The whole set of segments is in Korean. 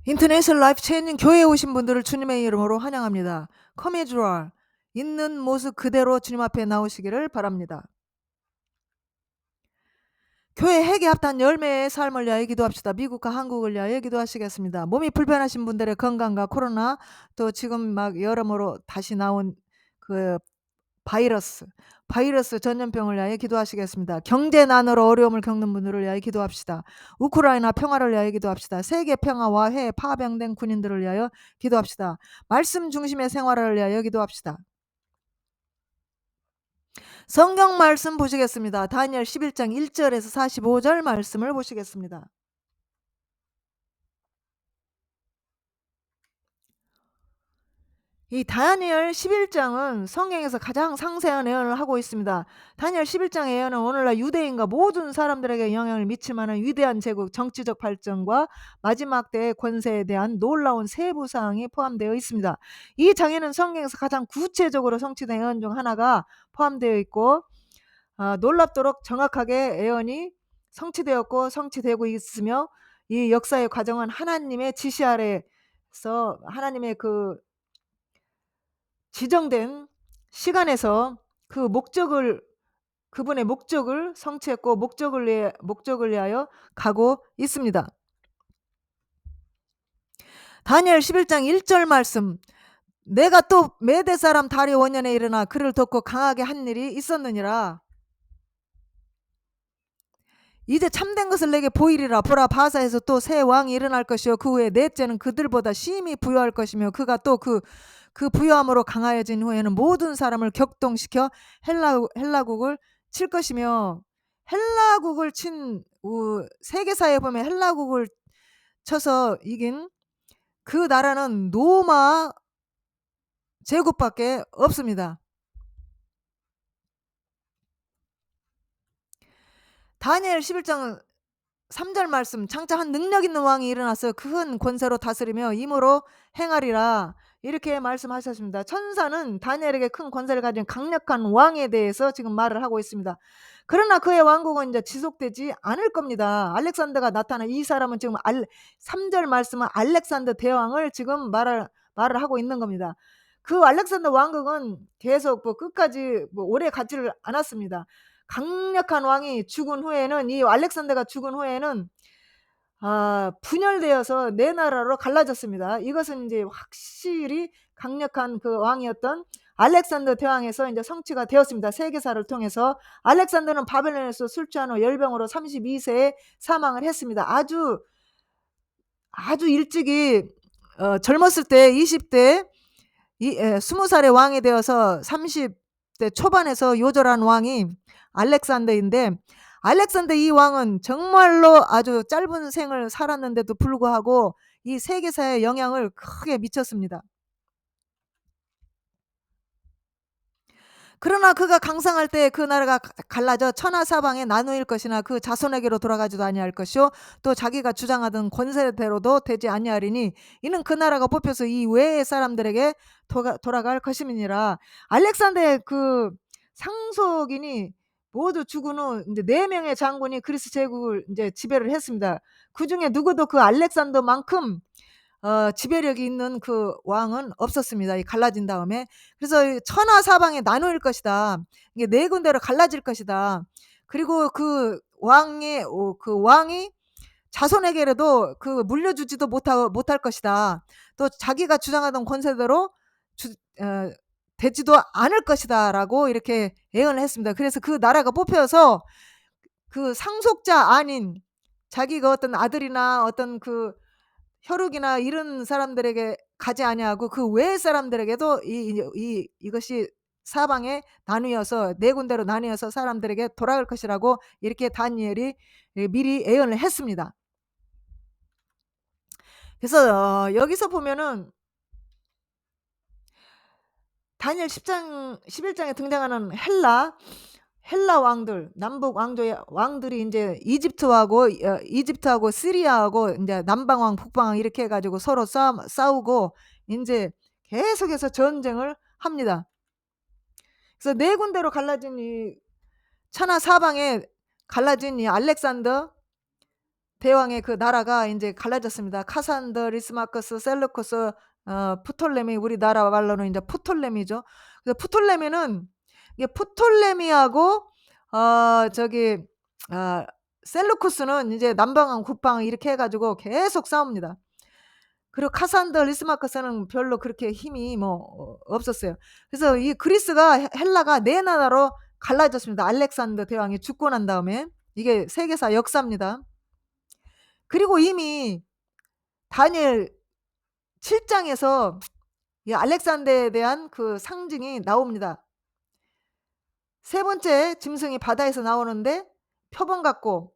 인터내셔널 라이프 체인징 교회에 오신 분들을 주님의 이름으로 환영합니다. Come as you are. 있는 모습 그대로 주님 앞에 나오시기를 바랍니다. 교회 회개 합단 열매의 삶을 위하여 기도합시다. 미국과 한국을 위하여 기도하시겠습니다. 몸이 불편하신 분들의 건강과 코로나, 또 지금 막 여러모로 다시 나온 그 바이러스 전염병을 위하여 기도하시겠습니다. 경제난으로 어려움을 겪는 분들을 위하여 기도합시다. 우크라이나 평화를 위하여 기도합시다. 세계 평화와 화해, 파병된 군인들을 위하여 기도합시다. 말씀 중심의 생활을 위하여 기도합시다. 성경 말씀 보시겠습니다. 다니엘 11장 1절에서 45절 말씀을 보시겠습니다. 이 다니엘 11장은 성경에서 가장 상세한 예언을 하고 있습니다. 다니엘 11장의 예언은 오늘날 유대인과 모든 사람들에게 영향을 미칠 만한 위대한 제국, 정치적 발전과 마지막 때의 권세에 대한 놀라운 세부 사항이 포함되어 있습니다. 이 장에는 성경에서 가장 구체적으로 성취된 예언 중 하나가 포함되어 있고, 놀랍도록 정확하게 예언이 성취되었고 성취되고 있으며, 이 역사의 과정은 하나님의 지시 아래서 하나님의 그 지정된 시간에서 그분의 목적을 성취했고 목적을 위하여 가고 있습니다. 다니엘 11장 1절 말씀. 내가 또 메대 사람 다리 원년에 일어나 그를 덮고 강하게 한 일이 있었느니라. 이제 참된 것을 내게 보이리라. 보라, 바사에서 또 새 왕이 일어날 것이요 그 후에 넷째는 그들보다 심히 부유할 것이며 그가 또 그 부유함으로 강하여진 후에는 모든 사람을 격동시켜 헬라국을 칠 것이며, 헬라국을 친 세계사에 보면 헬라국을 쳐서 이긴 그 나라는 로마 제국밖에 없습니다. 다니엘 11장 3절 말씀. 장차 한 능력 있는 왕이 일어나서 큰 권세로 다스리며 임으로 행하리라. 이렇게 말씀하셨습니다. 천사는 다니엘에게 큰 권세를 가진 강력한 왕에 대해서 지금 말을 하고 있습니다. 그러나 그의 왕국은 이제 지속되지 않을 겁니다. 알렉산더가 나타나, 이 사람은 지금 3절 말씀은 알렉산더 대왕을 지금 말을 하고 있는 겁니다. 그 알렉산더 왕국은 계속 끝까지 오래 가지를 않았습니다. 강력한 왕이 죽은 후에는, 이 알렉산더가 죽은 후에는 분열되어서 네 나라로 갈라졌습니다. 이것은 이제 확실히 강력한 그 왕이었던 알렉산더 대왕에서 이제 성취가 되었습니다. 세계사를 통해서. 알렉산더는 바벨론에서 술 취한 후 열병으로 32세에 사망을 했습니다. 아주 일찍이 젊었을 때 20대 20살의 왕이 되어서 30대 초반에서 요절한 왕이 알렉산더인데, 알렉산더 이 왕은 정말로 아주 짧은 생을 살았는데도 불구하고 이 세계사에 영향을 크게 미쳤습니다. 그러나 그가 강성할 때 그 나라가 갈라져 천하사방에 나누일 것이나 그 자손에게로 돌아가지도 아니할 것이요 또 자기가 주장하던 권세대로도 되지 아니하리니 이는 그 나라가 뽑혀서 이 외의 사람들에게 돌아갈 것임이니라. 알렉산더의 그 상속인이 모두 죽은 후 이제 4명의 장군이 그리스 제국을 이제 지배를 했습니다. 그 중에 누구도 그 알렉산더만큼 지배력이 있는 그 왕은 없었습니다. 이 갈라진 다음에. 그래서 천하사방에 나누일 것이다. 이게 4군데로 갈라질 것이다. 그리고 그 왕이 자손에게라도 물려주지도 못할 것이다. 또 자기가 주장하던 권세대로 되지도 않을 것이다라고 이렇게 예언을 했습니다. 그래서 그 나라가 뽑혀서 그 상속자 아닌 자기가 어떤 아들이나 어떤 그 혈육이나 이런 사람들에게 가지 아니하고 그 외의 사람들에게도 이것이 사방에 나뉘어서 4군데로 나뉘어서 사람들에게 돌아갈 것이라고 이렇게 다니엘이 미리 예언을 했습니다. 그래서 여기서 보면은 다니엘 11장에 등장하는 헬라 왕들, 남북 왕조의 왕들이 이제 이집트하고 시리아하고 이제 남방왕, 북방왕 이렇게 해가지고 서로 싸우고 이제 계속해서 전쟁을 합니다. 그래서 4군데로 갈라진 이 천하 사방에 갈라진 이 알렉산더 대왕의 그 나라가 인제 갈라졌습니다. 카산더, 리스마커스, 셀루쿠스, 프톨레미, 우리나라 말로는 인제 프톨레미죠. 그래서 프톨레미는 이게 프톨레미하고 저기 아 셀루쿠스는 이제 남방왕, 북방왕 이렇게 해 가지고 계속 싸웁니다. 그리고 카산더, 리스마커스는 별로 그렇게 힘이 없었어요. 그래서 이 그리스가 헬라가 네 나라로 갈라졌습니다. 알렉산더 대왕이 죽고 난 다음에. 이게 세계사 역사입니다. 그리고 이미 다니엘 7 장에서 이 알렉산더에 대한 그 상징이 나옵니다. 세 번째 짐승이 바다에서 나오는데 표범 같고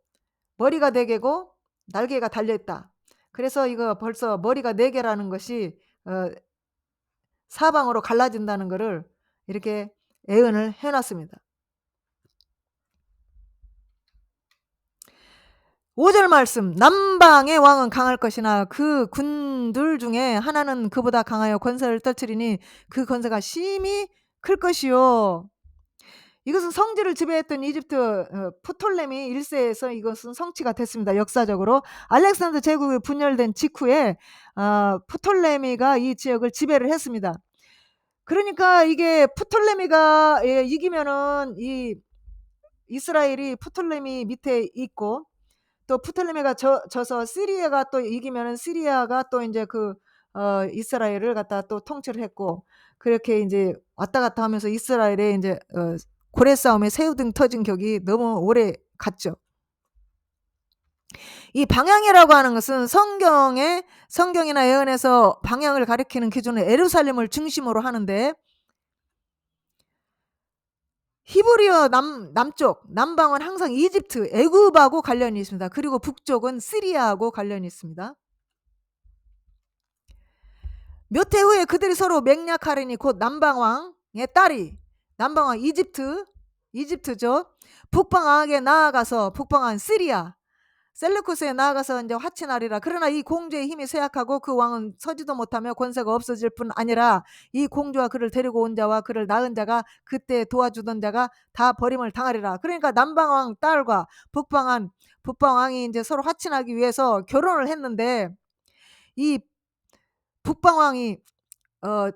머리가 4 개고 날개가 달려 있다. 그래서 이거 벌써 머리가 4 개라는 것이 사방으로 갈라진다는 거를 이렇게 예언을 해 놨습니다. 5절 말씀, 남방의 왕은 강할 것이나 그 군들 중에 하나는 그보다 강하여 권세를 떨치리니 그 권세가 심히 클 것이요. 이것은 성지를 지배했던 이집트 프톨레미 1세에서 이것은 성취가 됐습니다. 역사적으로 알렉산더 제국이 분열된 직후에 프톨레미가 이 지역을 지배를 했습니다. 그러니까 이게 프톨레미가 이기면은 이 이스라엘이 프톨레미 밑에 있고, 또 프톨레미가 져서 시리아가 또 이기면은 시리아가 또 인제 이스라엘을 갖다가 또 통치를 했고, 그렇게 인제 왔다 갔다 하면서 이스라엘의 인제 고래 싸움에 새우등 터진 격이 너무 오래 갔죠. 이 방향이라고 하는 것은 성경이나 예언에서 방향을 가리키는 기준은 예루살렘을 중심으로 하는데, 히브리어 남쪽, 남방은 항상 이집트, 애굽하고 관련이 있습니다. 그리고 북쪽은 시리아하고 관련이 있습니다. 몇 해 후에 그들이 서로 맹약하리니 곧 남방왕의 딸이, 남방왕 이집트죠. 북방왕에게 나아가서, 북방왕 시리아, 셀루쿠스에 나아가서 이제 화친하리라. 그러나 이 공주의 힘이 쇠약하고 그 왕은 서지도 못하며 권세가 없어질 뿐 아니라 이 공주와 그를 데리고 온 자와 그를 낳은 자가 그때 도와주던 자가 다 버림을 당하리라. 그러니까 남방왕 딸과 북방왕이 이제 서로 화친하기 위해서 결혼을 했는데, 이 북방왕이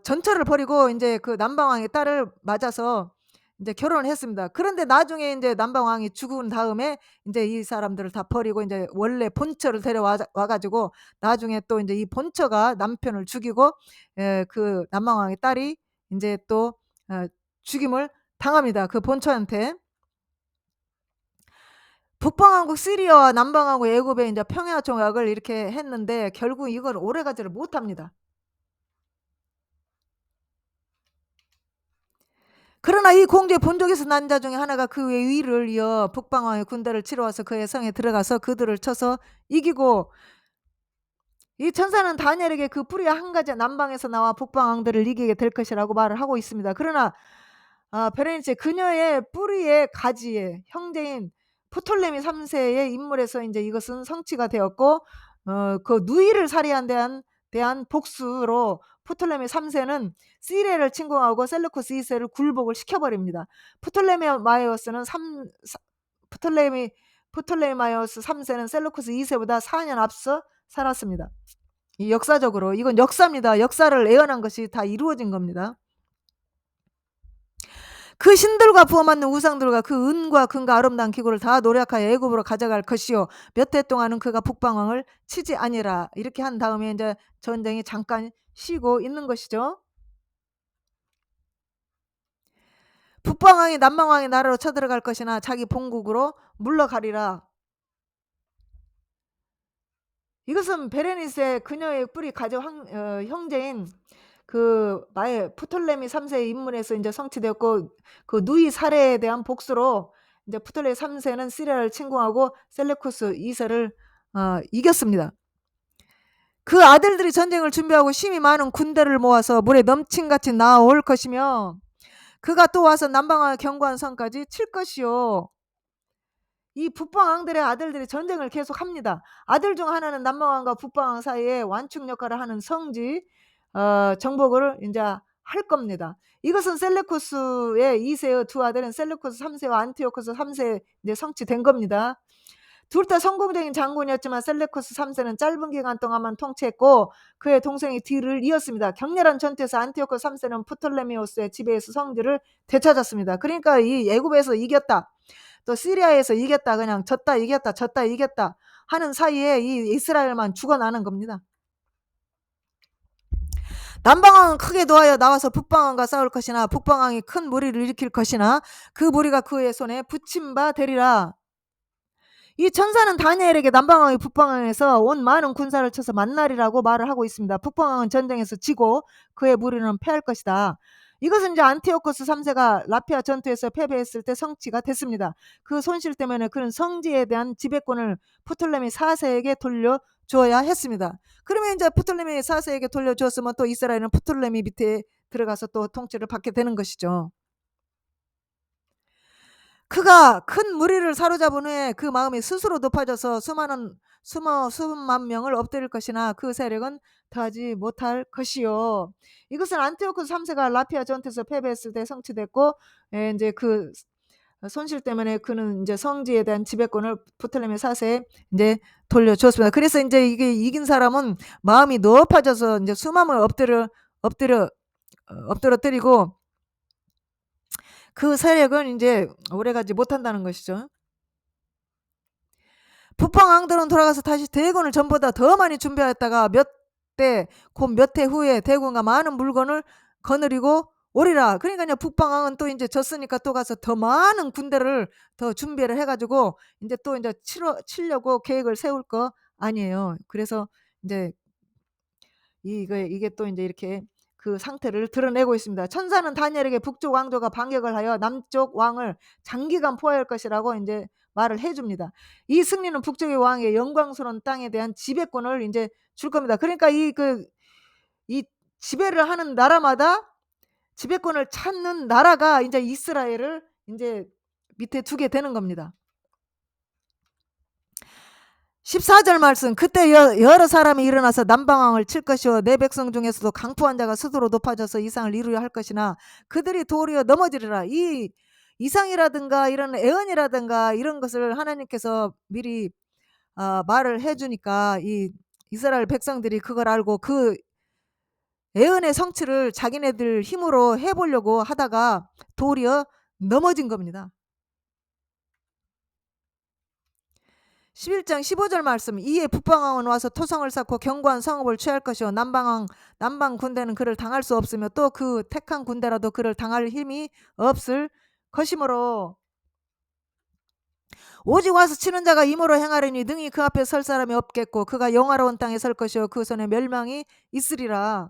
전처를 버리고 인제 그 남방왕의 딸을 맞아서 인제 결혼을 했습니다. 그런데 나중에 인제 남방왕이 죽은 다음에 인제 이 사람들을 다 버리고 인제 원래 본처를 데려와 가지고 나중에 또 인제 이 본처가 남편을 죽이고 그 남방왕의 딸이 인제 또 죽임을 당합니다, 그 본처한테. 북방왕국 시리아와 남방왕국 애굽의 인제 평화 조약을 이렇게 했는데 결국 이걸 오래가지를 못합니다. 그러나 이 공주의 본족에서 난 자 중에 하나가 그 외 위를 이어 북방왕의 군대를 치러 와서 그의 성에 들어가서 그들을 쳐서 이기고, 이 천사는 다니엘에게 그 뿌리 한 가지 남방에서 나와 북방왕들을 이기게 될 것이라고 말을 하고 있습니다. 그러나 베레니체 그녀의 뿌리의 가지의 형제인 프톨레미 3세의 인물에서 이제 이것은 성취가 되었고, 그 누이를 살해한 대한 복수로 프톨레미 3세는 시리아를 침공하고 셀루쿠스 2세를 굴복을 시켜버립니다. 프톨레마이오스 3세는 셀루쿠스 2세보다 4년 앞서 살았습니다. 이 역사적으로 이건 역사입니다. 역사를 예언한 것이 다 이루어진 겁니다. 그 신들과 부어맞는 우상들과 그 은과 금과 아름다운 기구를 다 노력하여 애굽으로 가져갈 것이요 몇 해 동안은 그가 북방왕을 치지 아니라. 이렇게 한 다음에 이제 전쟁이 잠깐 쉬고 있는 것이죠. 북방왕이 남방왕의 나라로 쳐들어갈 것이나 자기 본국으로 물러가리라. 이것은 베레니세 그녀의 뿌리 가족 형제인 프톨레미 3세의 인물에서 이제 성취되었고, 그 누이 살해에 대한 복수로 이제 프톨레미 3세는 시리아를 침공하고 셀루쿠스 2세를 이겼습니다. 그 아들들이 전쟁을 준비하고 심히 많은 군대를 모아서 물에 넘친같이 나올 것이며 그가 또 와서 남방왕을 경고한 성까지 칠 것이요. 이 북방왕들의 아들들이 전쟁을 계속합니다. 아들 중 하나는 남방왕과 북방왕 사이에 완충 역할을 하는 성지 정복을 이제 할 겁니다. 이것은 셀루쿠스의 2세의 두 아들은 셀루쿠스 3세와 안티오코스 3세 이제 성취된 겁니다. 둘 다 성공적인 장군이었지만 셀레우코스 3세는 짧은 기간 동안만 통치했고 그의 동생이 뒤를 이었습니다. 격렬한 전투에서 안티오코스 3세는 프톨레미오스의 지배에서 성지를 되찾았습니다. 그러니까 이 애굽에서 이겼다, 또 시리아에서 이겼다, 그냥 졌다 이겼다 졌다 이겼다 하는 사이에 이 이스라엘만 죽어나는 겁니다. 남방왕은 크게 노하여 나와서 북방왕과 싸울 것이나 북방왕이 큰 무리를 일으킬 것이나 그 무리가 그의 손에 붙임 바 되리라. 이 천사는 다니엘에게 남방왕이 북방왕에서 온 많은 군사를 쳐서 만날이라고 말을 하고 있습니다. 북방왕은 전쟁에서 지고 그의 무리는 패할 것이다. 이것은 이제 안티오코스 3세가 라피아 전투에서 패배했을 때 성취가 됐습니다. 그 손실 때문에 그는 성지에 대한 지배권을 프톨레미 4세에게 돌려줘야 했습니다. 그러면 이제 프톨레미 4세에게 돌려줬으면 또 이스라엘은 프톨레미 밑에 들어가서 또 통치를 받게 되는 것이죠. 그가 큰 무리를 사로잡은 후에 그 마음이 스스로 높아져서 수만 명을 엎드릴 것이나 그 세력은 더하지 못할 것이요. 이것은 안티오코스 3세가 라피아 전투에서 패배했을 때 성취됐고, 이제 그 손실 때문에 그는 이제 성지에 대한 지배권을 프톨레미 4세에 이제 돌려줬습니다. 그래서 이제 이게 이긴 사람은 마음이 높아져서 이제 수만을 엎드려뜨리고 그 세력은 이제 오래가지 못한다는 것이죠. 북방왕들은 돌아가서 다시 대군을 전보다 더 많이 준비하였다가 곧 몇 해 후에 대군과 많은 물건을 거느리고 오리라. 그러니까 북방왕은 또 이제 졌으니까 또 가서 더 많은 군대를 더 준비를 해가지고 이제 또 이제 치려고 계획을 세울 거 아니에요. 그래서 이제 이게 또 이제 이렇게 그 상태를 드러내고 있습니다. 천사는 다니엘에게 북쪽 왕조가 반격을 하여 남쪽 왕을 장기간 포위할 것이라고 이제 말을 해줍니다. 이 승리는 북쪽의 왕의 영광스러운 땅에 대한 지배권을 이제 줄 겁니다. 그러니까 이 지배를 하는 나라마다 지배권을 찾는 나라가 이제 이스라엘을 이제 밑에 두게 되는 겁니다. 14절 말씀. 그때 여러 사람이 일어나서 남방왕을 칠 것이요 내 백성 중에서도 강포한 자가 스스로 높아져서 이상을 이루려 할 것이나 그들이 도리어 넘어지리라. 이 이상이라든가 이런 애언이라든가 이런 것을 하나님께서 미리 말을 해주니까 이 이스라엘 백성들이 그걸 알고 그 애언의 성취를 자기네들 힘으로 해보려고 하다가 도리어 넘어진 겁니다. 11장 15절 말씀. 이에 북방왕은 와서 토성을 쌓고 견고한 성읍을 취할 것이요 남방 군대는 그를 당할 수 없으며 또 그 택한 군대라도 그를 당할 힘이 없을 것이므로 오직 와서 치는 자가 임으로 행하리니 능히 그 앞에 설 사람이 없겠고 그가 영화로운 땅에 설 것이요 그 손에 멸망이 있으리라.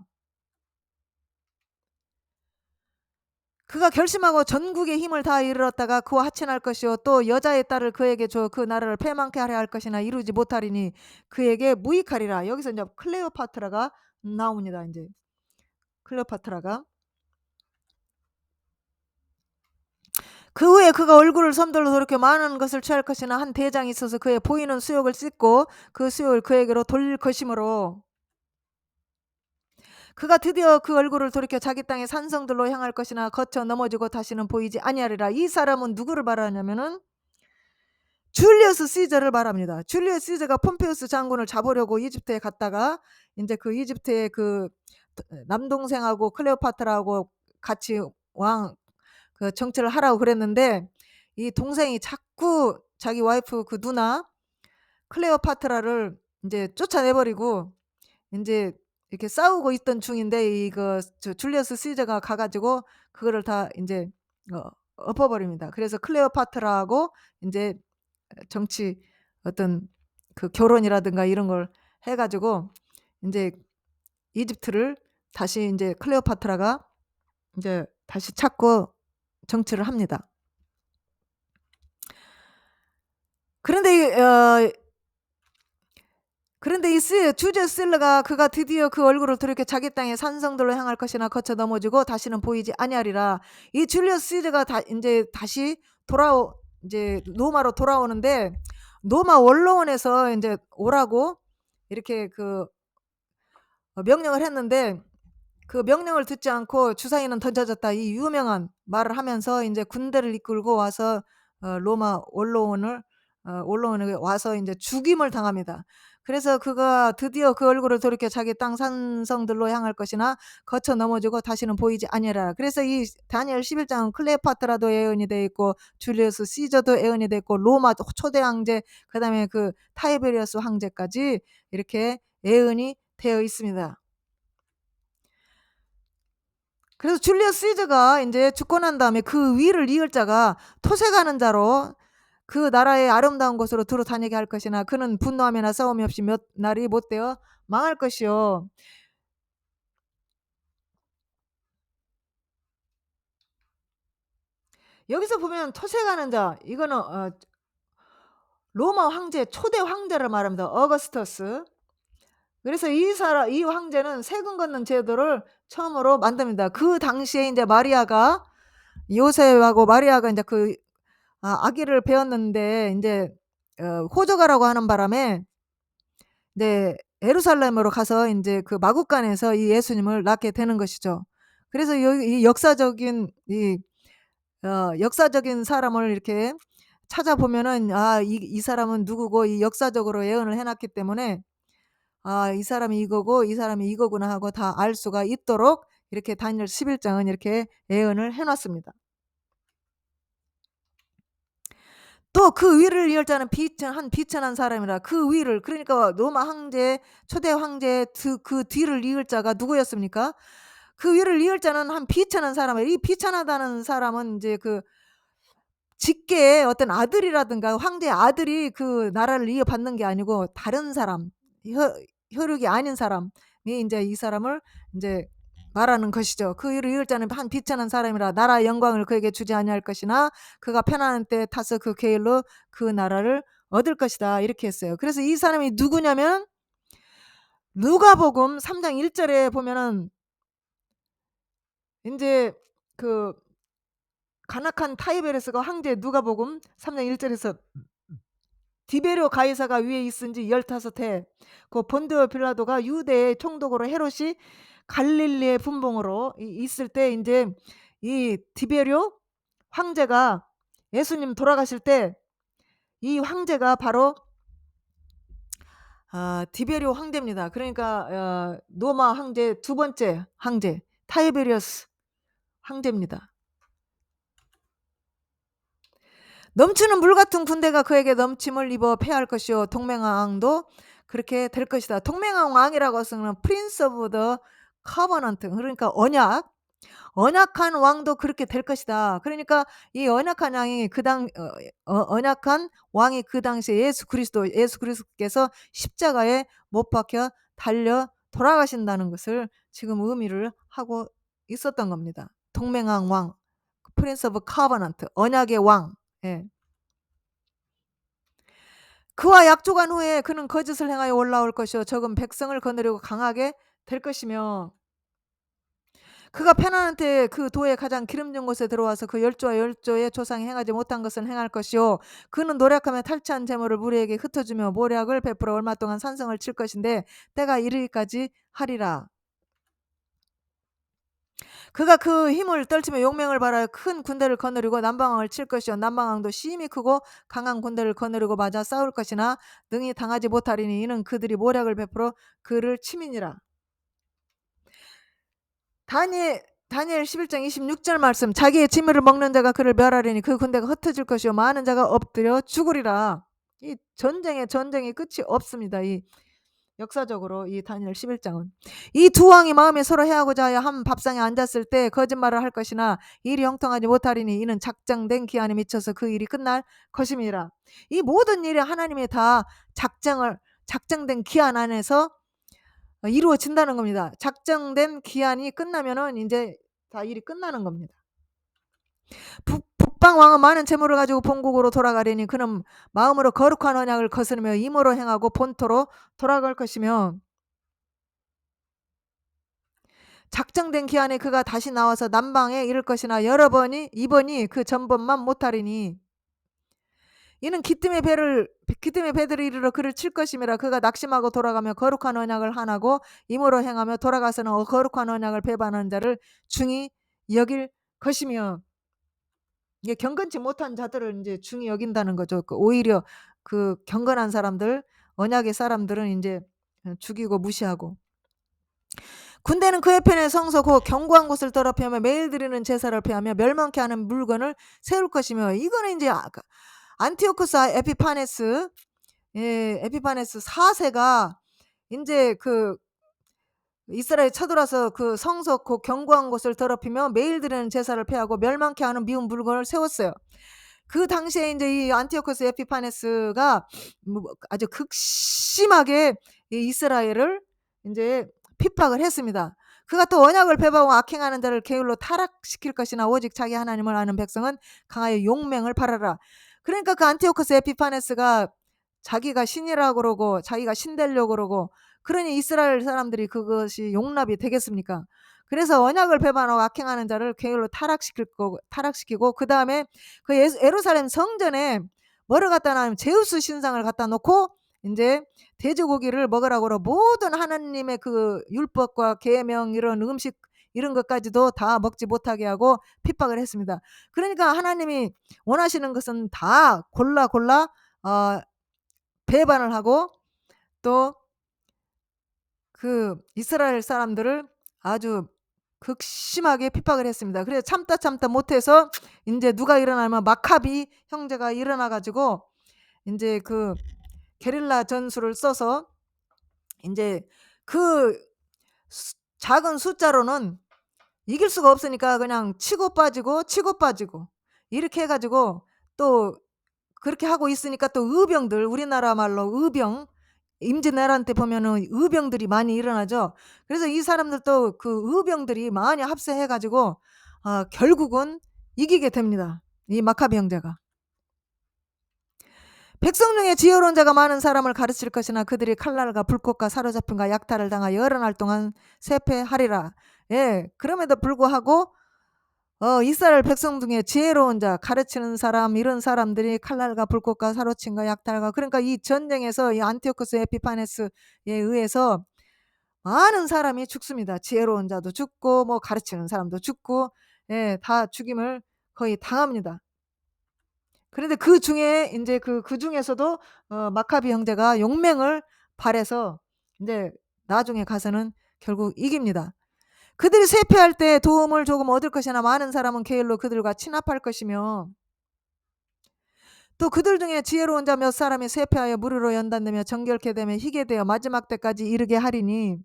그가 결심하고 전국의 힘을 다 이르렀다가 그와 하친할 것이요 또 여자의 딸을 그에게 줘 그 나라를 패망케 하려 할 것이나 이루지 못하리니 그에게 무익하리라. 여기서 이제 클레오파트라가 나옵니다. 이제 클레오파트라가 그 후에 그가 얼굴을 섬들러 그렇게 많은 것을 취할 것이나 한 대장이 있어서 그의 보이는 수욕을 찢고 그 수욕을 그에게로 돌릴 것이므로 그가 드디어 그 얼굴을 돌이켜 자기 땅의 산성들로 향할 것이나 거쳐 넘어지고 다시는 보이지 아니하리라. 이 사람은 누구를 말하냐면은 줄리어스 시저를 말합니다. 줄리어스 시저가 폼페우스 장군을 잡으려고 이집트에 갔다가 이제 그 이집트의 그 남동생하고 클레오파트라하고 같이 그 정치를 하라고 그랬는데 이 동생이 자꾸 자기 와이프 그 누나 클레오파트라를 이제 쫓아내버리고 이제 이렇게 싸우고 있던 중인데 이거 줄리어스 시저가 가가지고 그거를 다 이제 엎어버립니다. 그래서 클레오파트라하고 이제 정치 어떤 그 결혼이라든가 이런 걸 해가지고 이제 이집트를 다시 이제 클레오파트라가 이제 다시 찾고 정치를 합니다. 그런데 이 주제 실러가 그가 드디어 그 얼굴을 돌이켜 자기 땅의 산성들로 향할 것이나 거쳐 넘어지고 다시는 보이지 아니하리라. 이 줄리어스 시저가 이제 다시 이제 로마로 돌아오는데 로마 원로원에서 이제 오라고 이렇게 그 명령을 했는데 그 명령을 듣지 않고 주사위는 던져졌다. 이 유명한 말을 하면서 이제 군대를 이끌고 와서 로마 원로원을 올라오는 와서 이제 죽임을 당합니다. 그래서 그가 드디어 그 얼굴을 돌이켜 자기 땅 산성들로 향할 것이나 거쳐 넘어지고 다시는 보이지 아니하리라. 그래서 이 다니엘 11장은 클레오파트라도 예언이 돼 있고 줄리우스 시저도 예언이 돼 있고 로마 초대 황제 그다음에 그 타이베리어스 황제까지 이렇게 예언이 되어 있습니다. 그래서 줄리어스 시저가 이제 죽고 난 다음에 그 위를 이을 자가 토색하는 자로 그 나라의 아름다운 곳으로 두루 다니게 할 것이나 그는 분노함이나 싸움이 없이 몇 날이 못되어 망할 것이요. 여기서 보면 토색하는 자 이거는 로마 황제 초대 황제를 말합니다. 어거스터스. 그래서 이 황제는 세금 걷는 제도를 처음으로 만듭니다. 그 당시에 이제 마리아가 요셉하고 마리아가 이제 그 아기를 배웠는데 이제 호적하라고 하는 바람에 네 예루살렘으로 가서 이제 그 마국간에서 이 예수님을 낳게 되는 것이죠. 그래서 이 역사적인 역사적인 사람을 이렇게 찾아보면은 이 사람은 누구고 이 역사적으로 예언을 해놨기 때문에 이 사람이 이거고 이 사람이 이거구나 하고 다 알 수가 있도록 이렇게 다니엘 11장은 이렇게 예언을 해놨습니다. 또 그 위를 이을 자는 비천한 사람이라. 그 위를 그러니까 로마 황제 초대 황제 그 뒤를 이을 자가 누구였습니까? 그 위를 이을 자는 한 비천한 사람이에요. 이 비천하다는 사람은 이제 그 직계의 어떤 아들이라든가 황제의 아들이 그 나라를 이어받는 게 아니고 다른 사람, 혈육이 아닌 사람이 이제 이 사람을 이제 말하는 것이죠. 그 위를 이을 자는 한 비천한 사람이라 나라의 영광을 그에게 주지 아니할 것이나 그가 편안한 때 타서 그 계율로 그 나라를 얻을 것이다. 이렇게 했어요. 그래서 이 사람이 누구냐면 누가복음 3장 1절에 보면은 이제 그 가나칸 타이베르스가 황제 누가복음 3장 1절에서 디베rio 가이사가 위에 있은지 15해 그 본디오 빌라도가 유대의 총독으로 헤롯이 갈릴리의 분봉으로 있을 때 이제 이 디베rio 황제가 예수님 돌아가실 때 이 황제가 바로 디베rio 황제입니다. 그러니까 로마 황제 두 번째 황제 타이베리어스 황제입니다. 넘치는 물 같은 군대가 그에게 넘침을 입어 패할 것이요 동맹왕도 그렇게 될 것이다. 동맹왕이라고 쓰는 프린스 오브 더 커버넌트 그러니까 언약한 왕도 그렇게 될 것이다. 그러니까 이 언약한 왕이 언약한 왕이 그 당시에 예수 그리스도께서 십자가에 못 박혀 달려 돌아가신다는 것을 지금 의미를 하고 있었던 겁니다. 동맹왕 왕, 프린스 오브 커버넌트, 언약의 왕. 예. 그와 약조간 후에 그는 거짓을 행하여 올라올 것이요 적은 백성을 거느리고 강하게 될 것이며 그가 편안한 때 그 도의 가장 기름진 곳에 들어와서 그 열조의 조상이 행하지 못한 것을 행할 것이요 그는 노력하며 탈취한 재물을 무리에게 흩어주며 모략을 베풀어 얼마 동안 산성을 칠 것인데 때가 이르기까지 하리라. 그가 그 힘을 떨치며 용맹을 발하여 큰 군대를 거느리고 남방왕을 칠 것이요 남방왕도 심히 크고 강한 군대를 거느리고 맞아 싸울 것이나 능히 당하지 못하리니 이는 그들이 모략을 베풀어 그를 치민이라. 다니엘 11장 26절 말씀 자기의 진미를 먹는 자가 그를 멸하리니 그 군대가 흩어질 것이요 많은 자가 엎드려 죽으리라. 이 전쟁이 끝이 없습니다. 이 역사적으로 이 다니엘 11장은 이 두 왕이 마음에 서로 해하고자 하여 한 밥상에 앉았을 때 거짓말을 할 것이나 일이 형통하지 못하리니 이는 작정된 기한에 미쳐서 그 일이 끝날 것임이라. 이 모든 일이 하나님의 다 작정된 기한 안에서 이루어진다는 겁니다. 작정된 기한이 끝나면은 이제 다 일이 끝나는 겁니다. 북방 왕은 많은 재물을 가지고 본국으로 돌아가려니 그는 마음으로 거룩한 언약을 거스르며 임으로 행하고 본토로 돌아갈 것이며 작정된 기한에 그가 다시 나와서 남방에 이를 것이나 이번이 그 전번만 못하리니 이는 기뜸의 배들을 이르러 그를 칠 것임이라. 그가 낙심하고 돌아가며 거룩한 언약을 하나고 임으로 행하며 돌아가서는 거룩한 언약을 배반하는 자를 중히 여길 것이며 이게 경건치 못한 자들을 인제 중히 여긴다는 거죠. 오히려 경건한 사람들, 언약의 사람들은 인제 죽이고 무시하고. 군대는 그의 편에 성서고 견고한 곳을 더럽히며 매일 드리는 제사를 폐하며 멸망케 하는 물건을 세울 것이며. 이거는 인제 안티오쿠스 에피파네스, 에피파네스 4세가 인제 이스라엘 쳐들어와서 성소 견고한 곳을 더럽히며 매일 드리는 제사를 폐하고 멸망케 하는 미운 물건을 세웠어요. 그 당시에 인제 이 안티오쿠스 에피파네스가 아주 극심하게 이 이스라엘을 인제 핍박을 했습니다. 그가 또 언약을 배반하고 악행하는 자를 게을로 타락시킬 것이나 오직 자기 하나님을 아는 백성은 강하여 용맹을 바라라. 그러니까 그 안티오쿠스 에피파네스가 자기가 신이라고 그러고 자기가 신 되려고 그러고, 그러니 이스라엘 사람들이 그것이 용납이 되겠습니까? 그래서 언약을 배반하고 악행하는 자를 게을로 타락시키고, 그다음에 예루살렘 성전에 뭐를 갖다 놔냐면 제우스 신상을 갖다 놓고 인제 돼지고기를 먹으라고 그러고 모든 하나님의 율법과 계명 이런 음식 이런 것까지도 다 먹지 못하게 하고 핍박을 했습니다. 그러니까 하나님이 원하시는 것은 다 골라 어 배반을 하고 또 이스라엘 사람들을 아주 극심하게 핍박을 했습니다. 그래서 참다 못해서 인제 누가 일어나면 마카비 형제가 일어나 가지고 인제 게릴라 전술을 써서 인제 작은 숫자로는 이길 수가 없으니까 그냥 치고 빠지고 이렇게 해 가지고 또 그렇게 하고 있으니까 또 의병들, 우리나라 말로 의병, 임진왜란 때 보면은 의병들이 많이 일어나죠. 그래서 이 사람들도 의병들이 많이 합세해 가지고 결국은 이기게 됩니다, 이 마카비 형제가. 백성 중에 지혜로운 자가 많은 사람을 가르칠 것이나 그들이 칼날과 불꽃과 사로잡힘과 약탈을 당하여 여러 날 동안 쇠폐하리라. 그럼에도 불구하고 이스라엘 백성 중에 지혜로운 자, 가르치는 사람, 이런 사람들이 칼날과 불꽃과 사로침과 약탈과, 그러니까 이 전쟁에서 이 안티오쿠스 에피파네스에 의해서 많은 사람이 죽습니다. 지혜로운 자도 죽고 뭐 가르치는 사람도 죽고 다 죽임을 거의 당합니다. 그런데 그중에 인제 그중에서도 마카비 형제가 용맹을 발해서 인제 나중에 가서는 결국 이깁니다. 그들이 쇠퇴할 때 도움을 조금 얻을 것이나 많은 사람은 게을로 그들과 친합할 것이며, 또 그들 중에 지혜로운 자 몇 사람이 쇠퇴하여 무리로 연단되며 정결케 되며 희게 되어 마지막 때까지 이르게 하리니,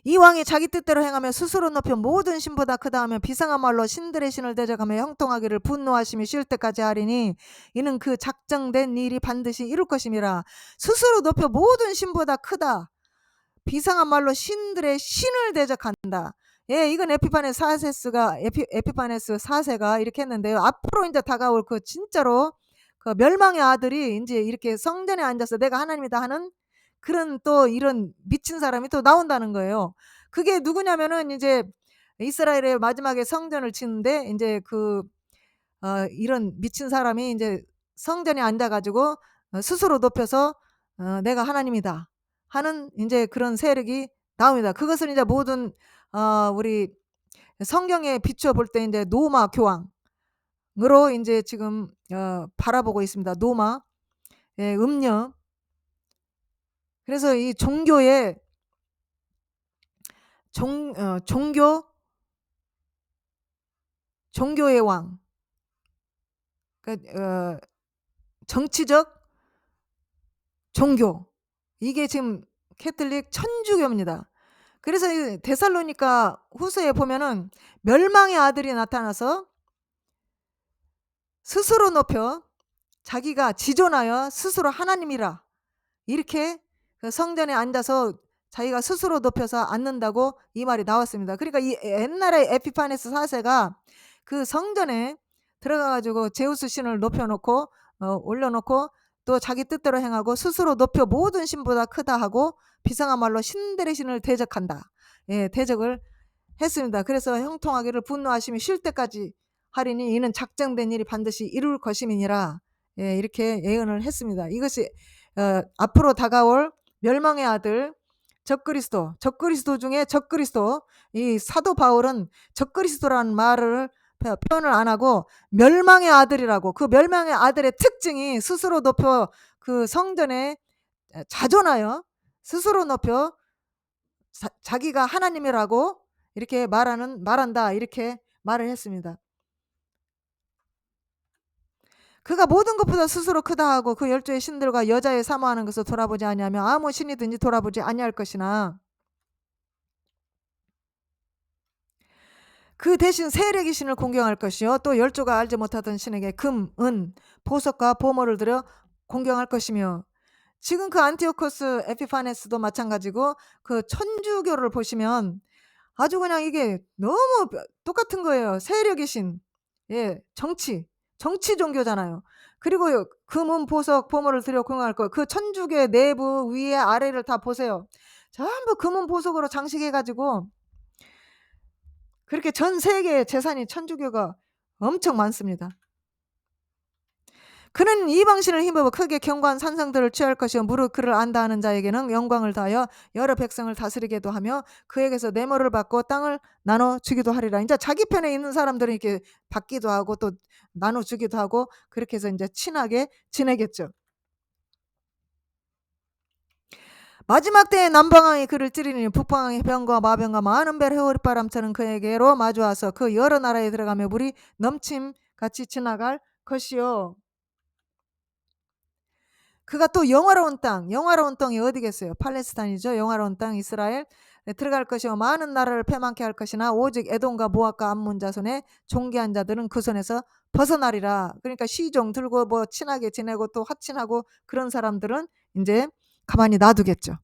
이 왕이 자기 뜻대로 행하며 스스로 높여 모든 신보다 크다하며 비상한 말로 신들의 신을 대적하며 형통하기를 분노하심이 쉴 때까지 하리니 이는 그 작정된 일이 반드시 이룰 것임이라. 스스로 높여 모든 신보다 크다, 비상한 말로 신들의 신을 대적한다. 이건 에피파네스 4세가 이렇게 했는데요. 앞으로 이제 다가올 진짜로 멸망의 아들이 이제 이렇게 성전에 앉아서 내가 하나님이다 하는 그런 또 이런 미친 사람이 또 나온다는 거예요. 그게 누구냐면은 이제 이스라엘의 마지막에 성전을 치는데 이제 이런 미친 사람이 이제 성전에 앉아 가지고 스스로 높여서 내가 하나님이다 하는 이제 그런 세력이 나옵니다. 그것을 이제 모든 우리 성경에 비추어 볼 때 이제 노마 교황으로 이제 지금 바라보고 있습니다. 노마, 음녀. 그래서 이 종교의 종교의 왕, 그러니까 정치적 종교, 이게 지금 캐톨릭 천주교입니다. 그래서 이 데살로니가 후서에 보면은 멸망의 아들이 나타나서 스스로 높여 자기가 지존하여 스스로 하나님이라 이렇게 성전에 앉아서 자기가 스스로 높여서 앉는다고 이 말이 나왔습니다. 그러니까 이 옛날에 에피파네스 4세가 성전에 들어가 가지고 제우스 신을 높여놓고 올려놓고 또 자기 뜻대로 행하고 스스로 높여 모든 신보다 크다 하고 비상한 말로 신들의 신을 대적한다. 대적을 했습니다. 그래서 형통하기를 분노하심이 쉴 때까지 하리니 이는 작정된 일이 반드시 이룰 것임이니라. 이렇게 예언을 했습니다. 이것이 앞으로 다가올 멸망의 아들 적그리스도 중에 적그리스도, 이 사도 바울은 적그리스도라는 말을 표현을 안 하고 멸망의 아들이라고, 그 멸망의 아들의 특징이 스스로 높여 그 성전에 자존하여 스스로 높여 자기가 하나님이라고 이렇게 말한다, 이렇게 말을 했습니다. 그가 모든 것보다 스스로 크다 하고 그 열조의 신들과 여자의 사모하는 것을 돌아보지 아니하며 아무 신이든지 돌아보지 아니할 것이나 그 대신 세력의 신을 공경할 것이요 또 열조가 알지 못하던 신에게 금, 은, 보석과 보물을 들여 공경할 것이며, 지금 그 안티오코스 에피파네스도 마찬가지고 그 천주교를 보시면 아주 그냥 이게 너무 똑같은 거예요. 세력의 신, 예, 정치 종교잖아요. 그리고 금은 보석 보물을 들여 공경할 거, 그 천주교의 내부 위에 아래를 다 보세요. 전부 금은 보석으로 장식해 가지고 그렇게 전 세계의 재산이 천주교가 엄청 많습니다. 그는 이방신을 힘입어 크게 견고한 산성들을 취할 것이요 무릇 그를 안다 하는 자에게는 영광을 다하여 여러 백성을 다스리게도 하며 그에게서 뇌물을 받고 땅을 나눠 주기도 하리라. 이제 자기 편에 있는 사람들은 이렇게 받기도 하고 또 나눠 주기도 하고 그렇게 해서 이제 친하게 지내겠죠. 마지막 때에 남방왕이 그를 찌르니 북방왕의 병과 마병과 많은 별 해오리바람처럼 그에게로 마주와서 그 여러 나라에 들어가며 물이 넘침같이 지나갈 것이요. 그가 또 영화로운 땅이 어디겠어요? 팔레스타인이죠. 영화로운 땅 이스라엘 들어갈 것이요 많은 나라를 패망케 할 것이나 오직 에돔과 모압과 암몬 자손의 종기한 자들은 그 손에서 벗어나리라. 그러니까 시종 들고 뭐 친하게 지내고 또 화친하고 그런 사람들은 이제 가만히 놔두겠죠.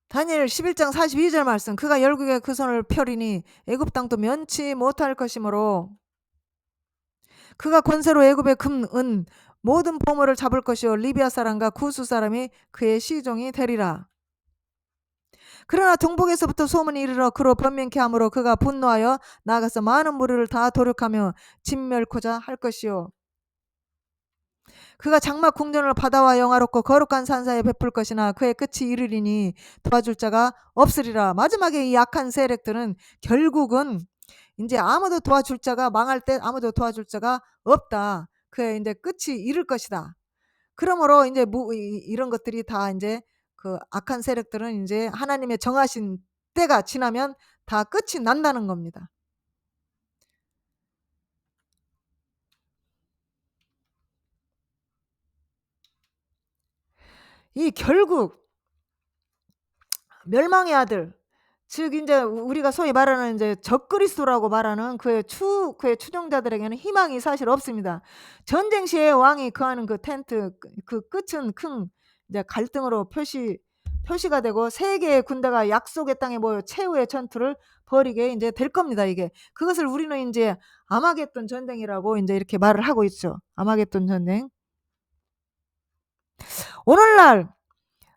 다니엘 11장 42절 말씀, 그가 열국에 그 손을 펴리니 애굽 땅도 면치 못할 것이므로 그가 권세로 애굽의 금, 은 모든 보물을 잡을 것이요 리비아 사람과 구스 사람이 그의 시종이 되리라. 그러나 동북에서부터 소문이 이르러 그로 번민케 하므로 그가 분노하여 나아가서 많은 무리를 다 도륙하며 진멸코자 할 것이요 그가 장막 궁전을 바다와 영화롭고 거룩한 산사에 베풀 것이나 그의 끝이 이르리니 도와줄 자가 없으리라. 마지막에 이 악한 세력들은 결국은 이제 아무도 도와줄 자가, 망할 때 아무도 도와줄 자가 없다. 그의 이제 끝이 이를 것이다. 그러므로 이제 이런 것들이 다 이제 그 악한 세력들은 이제 하나님의 정하신 때가 지나면 다 끝이 난다는 겁니다. 이 결국 멸망의 아들, 즉 이제 우리가 소위 말하는 이제 적그리스도라고 말하는 그의 추종자들에게는 희망이 사실 없습니다. 전쟁 시에 왕이 거하는 그 텐트 그 끝은 큰 이제 갈등으로 표시가 되고 세 개의 군대가 약속의 땅에 모여 최후의 전투를 벌이게 이제 될 겁니다. 이게 그것을 우리는 이제 아마겟돈 전쟁이라고 이제 이렇게 말을 하고 있죠. 아마겟돈 전쟁. 오늘날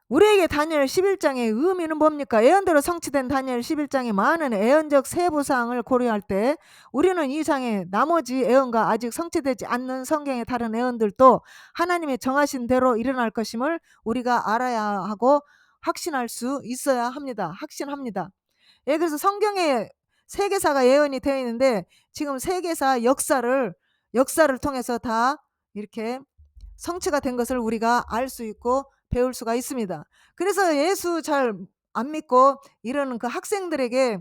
우리에게 다니엘 11장의 의미는 뭡니까? 예언대로 성취된 다니엘 11장의 많은 예언적 세부사항을 고려할 때 우리는 이 장의 나머지 예언과 아직 성취되지 않는 성경의 다른 예언들도 하나님의 정하신 대로 일어날 것임을 우리가 알아야 하고 확신할 수 있어야 합니다. 확신합니다. 예, 그래서 성경에 세계사가 예언이 되어 있는데 지금 세계사 역사를 통해서 다 이렇게 성취가 된 것을 우리가 알 수 있고 배울 수가 있습니다. 그래서 예수 잘 안 믿고 이러는 그 학생들에게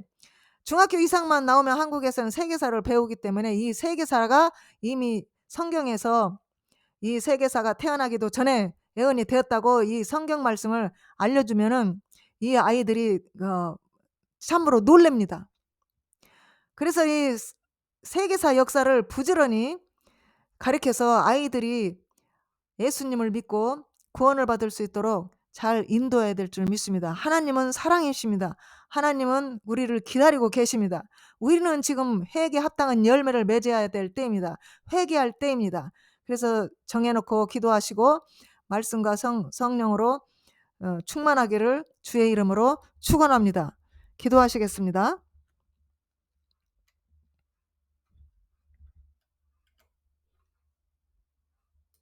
중학교 이상만 나오면 한국에서는 세계사를 배우기 때문에 이 세계사가 이미 성경에서 이 세계사가 태어나기도 전에 예언이 되었다고 이 성경 말씀을 알려주면은 이 아이들이 참으로 놀랍니다. 그래서 이 세계사 역사를 부지런히 가르쳐서 아이들이 예수님을 믿고 구원을 받을 수 있도록 잘 인도해야 될 줄 믿습니다. 하나님은 사랑이십니다. 하나님은 우리를 기다리고 계십니다. 우리는 지금 회개 합당한 열매를 맺어야 될 때입니다. 회개할 때입니다. 그래서 정해놓고 기도하시고 말씀과 성령으로 충만하기를 주의 이름으로 축원합니다. 기도하시겠습니다.